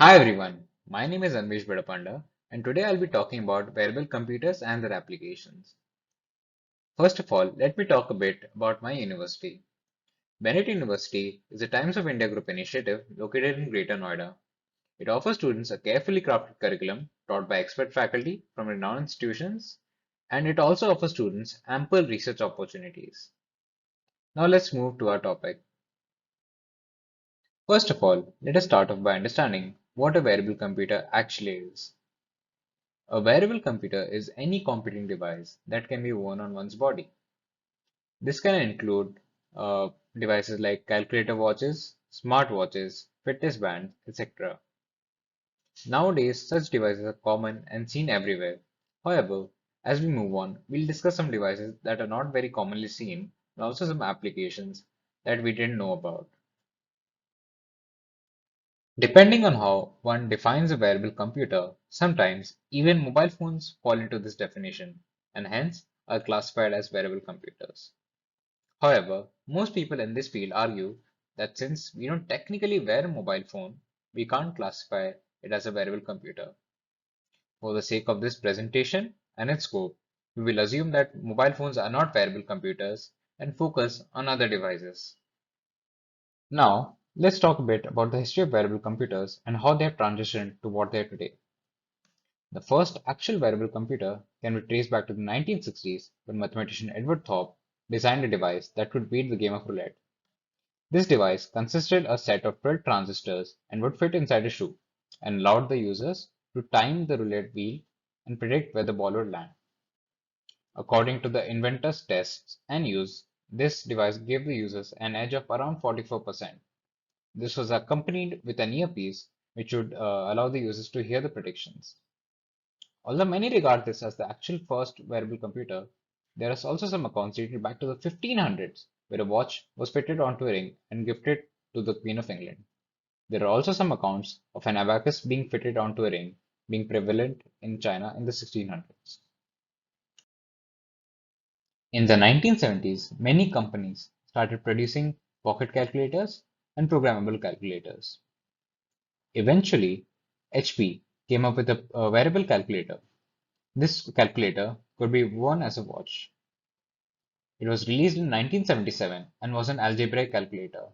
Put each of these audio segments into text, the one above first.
Hi everyone, my name is Anwesh Badapanda and today I'll be talking about wearable computers and their applications. First of all, let me talk a bit about my university. Bennett University is a Times of India Group initiative located in Greater Noida. It offers students a carefully crafted curriculum taught by expert faculty from renowned institutions, and it also offers students ample research opportunities. Now let's move to our topic. First of all, let us start off by understanding what a wearable computer actually is. A wearable computer is any computing device that can be worn on one's body. This can include devices like calculator watches, smart watches, fitness bands, etc. Nowadays, such devices are common and seen everywhere. However, as we move on, we'll discuss some devices that are not very commonly seen and also some applications that we didn't know about. Depending on how one defines a wearable computer, sometimes even mobile phones fall into this definition and hence are classified as wearable computers. However, most people in this field argue that since we don't technically wear a mobile phone, we can't classify it as a wearable computer. For the sake of this presentation and its scope, we will assume that mobile phones are not wearable computers and focus on other devices. Now, let's talk a bit about the history of wearable computers and how they have transitioned to what they are today. The first actual wearable computer can be traced back to the 1960s when mathematician Edward Thorpe designed a device that could beat the game of roulette. This device consisted a set of 12 transistors and would fit inside a shoe and allowed the users to time the roulette wheel and predict where the ball would land. According to the inventor's tests and use, this device gave the users an edge of around 44%. This was accompanied with an earpiece which would allow the users to hear the predictions. Although many regard this as the actual first wearable computer, there is also some accounts dating back to the 1500s where a watch was fitted onto a ring and gifted to the Queen of England. There are also some accounts of an abacus being fitted onto a ring being prevalent in China in the 1600s. In the 1970s, many companies started producing pocket calculators and programmable calculators. Eventually, HP came up with a wearable calculator. This calculator could be worn as a watch. It was released in 1977 and was an algebraic calculator.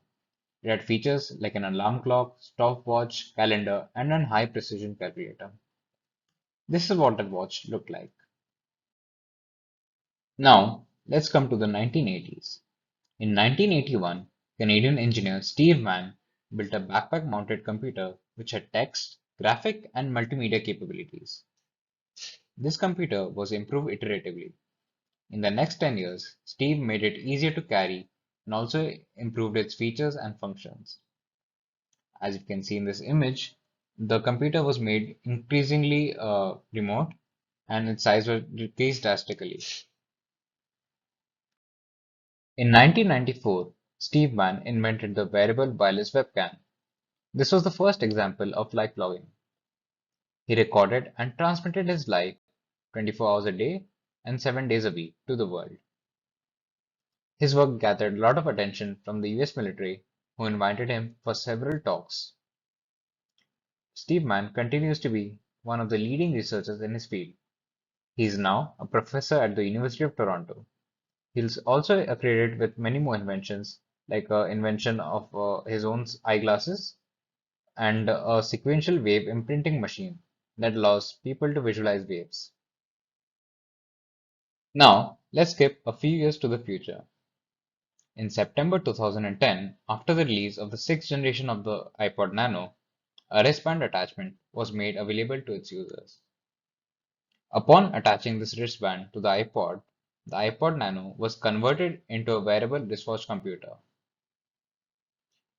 It had features like an alarm clock, stopwatch, calendar, and a high precision calculator. This is what that watch looked like. Now, let's come to the 1980s. In 1981, Canadian engineer Steve Mann built a backpack mounted computer which had text, graphic, and multimedia capabilities. This computer was improved iteratively. In the next 10 years, Steve made it easier to carry and also improved its features and functions. As you can see in this image, the computer was made increasingly remote and its size was decreased drastically. In 1994, Steve Mann invented the wearable wireless webcam. This was the first example of live blogging. He recorded and transmitted his life 24 hours a day and 7 days a week to the world. His work gathered a lot of attention from the US military, who invited him for several talks. Steve Mann continues to be one of the leading researchers in his field. He is now a professor at the University of Toronto. He is also accredited with many more inventions, like invention of his own eyeglasses and a sequential wave imprinting machine that allows people to visualize waves. Now, let's skip a few years to the future. In September 2010, after the release of the sixth generation of the iPod Nano, a wristband attachment was made available to its users. Upon attaching this wristband to the iPod Nano was converted into a wearable wristwatch computer.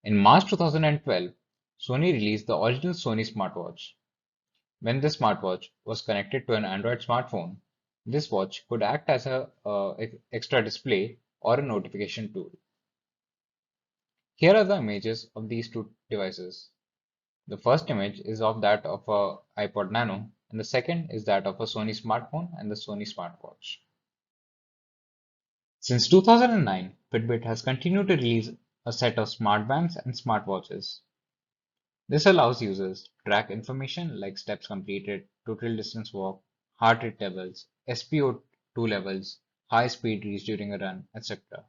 In March 2012, Sony released the original Sony smartwatch. When the smartwatch was connected to an Android smartphone, this watch could act as a extra display or a notification tool. Here are the images of these two devices. The first image is of that of a iPod Nano, and the second is that of a Sony smartphone and the Sony smartwatch. Since 2009, Fitbit has continued to release a set of smartbands and smartwatches. This allows users to track information like steps completed, total distance walked, heart rate levels, SpO2 levels, high speed reached during a run, etc.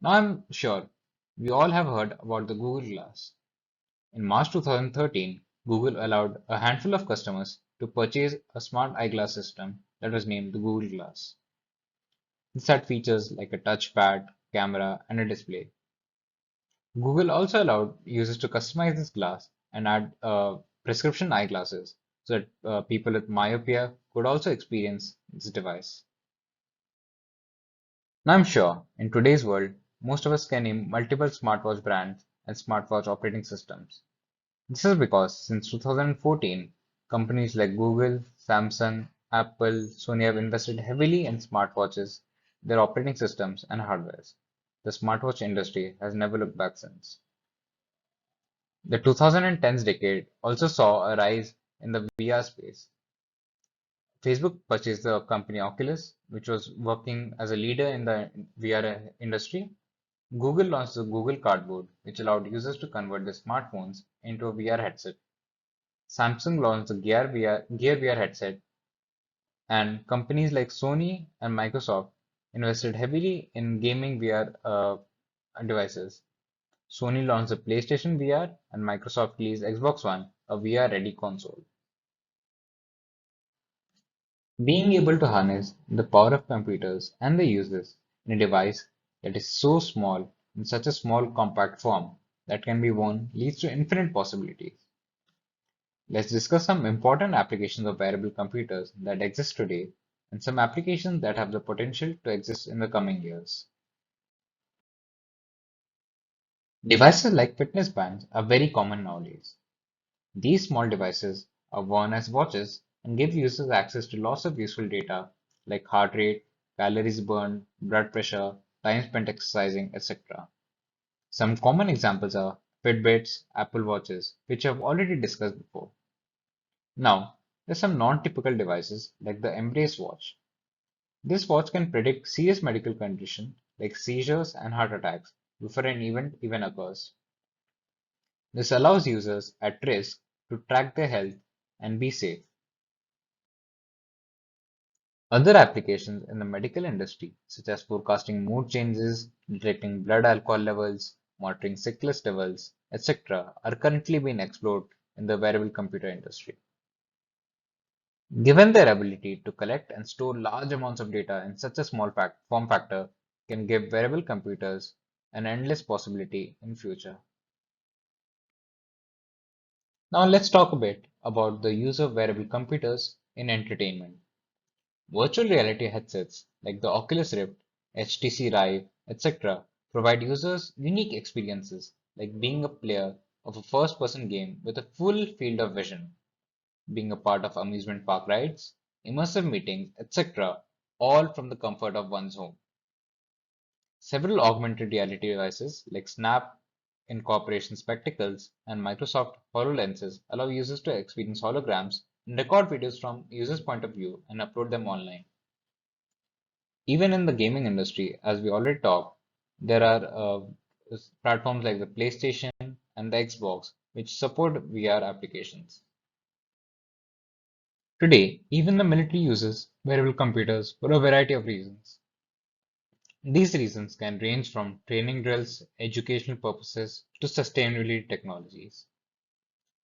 Now I'm sure we all have heard about the Google Glass. In March 2013, Google allowed a handful of customers to purchase a smart eyeglass system that was named the Google Glass. This had features like a touchpad, camera, and a display. Google also allowed users to customize this glass and add prescription eyeglasses so that people with myopia could also experience this device. Now, I'm sure in today's world, most of us can name multiple smartwatch brands and smartwatch operating systems. This is because since 2014, companies like Google, Samsung, Apple, Sony have invested heavily in smartwatches, their operating systems, and hardwares. The smartwatch industry has never looked back since. The 2010s decade also saw a rise in the VR space. Facebook purchased the company Oculus, which was working as a leader in the VR industry. Google launched the Google Cardboard, which allowed users to convert their smartphones into a VR headset. Samsung launched the Gear VR headset, and companies like Sony and Microsoft invested heavily in gaming VR devices. Sony launched the PlayStation VR, and Microsoft released Xbox One, a VR-ready console. Being able to harness the power of computers and the users in a device that is so small in such a small compact form that can be worn leads to infinite possibilities. Let's discuss some important applications of wearable computers that exist today and some applications that have the potential to exist in the coming years. Devices like fitness bands are very common nowadays. These small devices are worn as watches and give users access to lots of useful data like heart rate, calories burned, blood pressure, time spent exercising, etc. Some common examples are Fitbits, Apple Watches, which I've already discussed before. Now, there's some non-typical devices like the Embrace watch. This watch can predict serious medical conditions like seizures and heart attacks before an event even occurs. This allows users at risk to track their health and be safe. Other applications in the medical industry, such as forecasting mood changes, detecting blood alcohol levels, monitoring sickness levels, etc., are currently being explored in the wearable computer industry. Given their ability to collect and store large amounts of data in such a small form factor can give wearable computers an endless possibility in future. Now let's talk a bit about the use of wearable computers in entertainment. Virtual reality headsets like the Oculus Rift, HTC Vive, etc. provide users unique experiences like being a player of a first-person game with a full field of vision, being a part of amusement park rides, immersive meetings, etc., all from the comfort of one's home. Several augmented reality devices like Snap Incorporation spectacles and Microsoft HoloLenses allow users to experience holograms and record videos from users' point of view and upload them online. Even in the gaming industry, as we already talked, there are platforms like the PlayStation and the Xbox which support VR applications. Today, even the military uses wearable computers for a variety of reasons. These reasons can range from training drills, educational purposes, to sustainability technologies.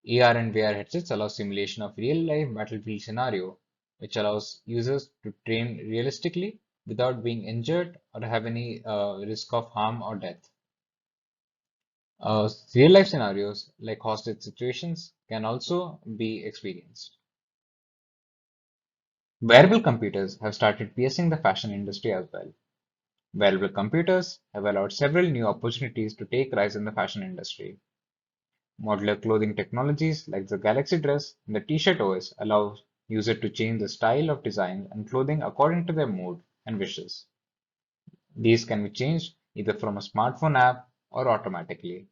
AR and VR headsets allow simulation of real-life battlefield scenario, which allows users to train realistically without being injured or have any risk of harm or death. Real-life scenarios like hostage situations can also be experienced. Wearable computers have started piercing the fashion industry as well. Wearable computers have allowed several new opportunities to take rise in the fashion industry. Modular clothing technologies like the Galaxy Dress and the T-shirt OS allow users to change the style of design and clothing according to their mood and wishes. These can be changed either from a smartphone app or automatically.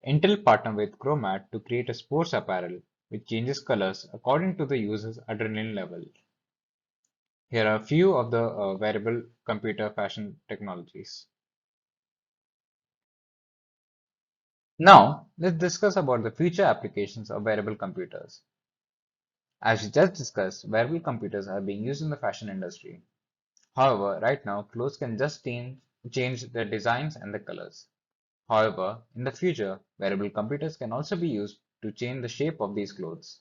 Intel partnered with Chromat to create a sports apparel which changes colors according to the user's adrenaline level. Here are a few of the wearable computer fashion technologies. Now, let's discuss about the future applications of wearable computers. As we just discussed, wearable computers are being used in the fashion industry. However, right now, clothes can just change their designs and the colors. However, in the future, wearable computers can also be used to change the shape of these clothes.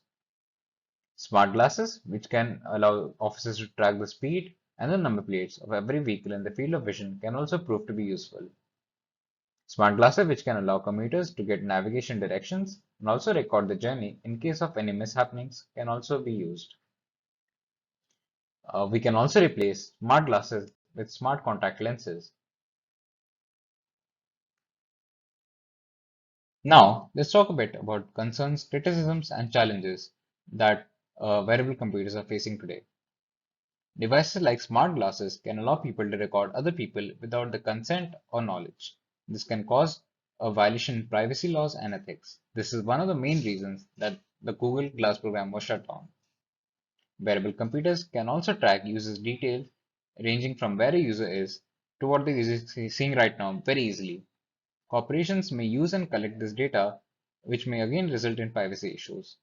Smart glasses, which can allow officers to track the speed and the number plates of every vehicle in the field of vision, can also prove to be useful. Smart glasses, which can allow commuters to get navigation directions and also record the journey in case of any mishappenings, can also be used. We can also replace smart glasses with smart contact lenses. Now, let's talk a bit about concerns, criticisms, and challenges that wearable computers are facing today. Devices like smart glasses can allow people to record other people without the consent or knowledge. This can cause a violation in privacy laws and ethics. This is one of the main reasons that the Google Glass program was shut down. Wearable computers can also track users' details ranging from where a user is to what the user is seeing right now very easily. Corporations may use and collect this data, which may again result in privacy issues.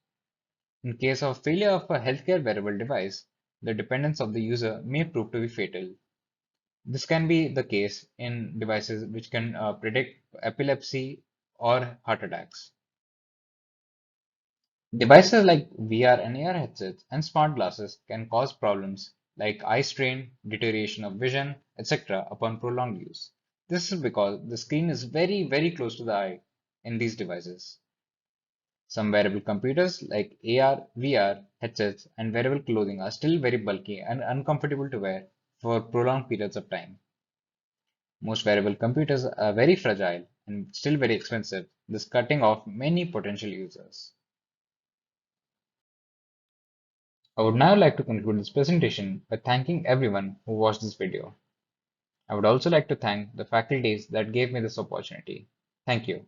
In case of failure of a healthcare wearable device, the dependence of the user may prove to be fatal. This can be the case in devices which can predict epilepsy or heart attacks. Devices like VR and AR headsets and smart glasses can cause problems like eye strain, deterioration of vision, etc. upon prolonged use. This is because the screen is very close to the eye in these devices. Some wearable computers like AR, VR headsets, and wearable clothing are still very bulky and uncomfortable to wear for prolonged periods of time. Most wearable computers are very fragile and still very expensive, thus cutting off many potential users. I would now like to conclude this presentation by thanking everyone who watched this video. I would also like to thank the faculties that gave me this opportunity. Thank you.